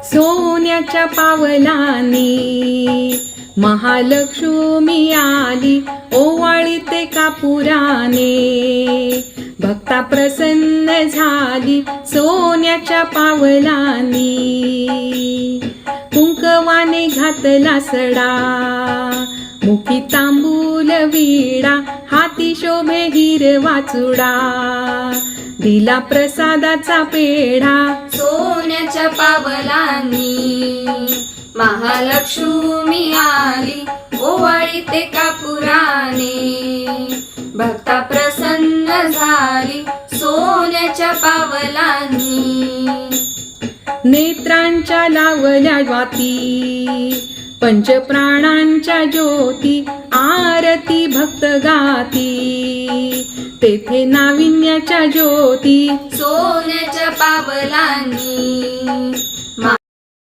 सोन्याच्या पावलांनी महालक्ष्मी आली ओवाळीते कापुराने. भक्ता प्रसन्न झाली सोन्याच्या पावलांनी. कुंकवाने घातला सडा मुखी तांबूल विडा हाती शोभे हिरवा चुडा. दिला प्रसादाचा पेढा सोन्याच्या पावलांनी महालक्ष्मी आली ओवाळीते कापुराने. भक्ता प्रसन्न झाली सोन्याच्या पावलांनी. नेत्रांच्या लावल्या ज्वाती पंचप्राणांच्या ज्योती आरती भक्त गाती. तेथे नाविन्याच्या ज्योती सोन्याच्या पावलांनी.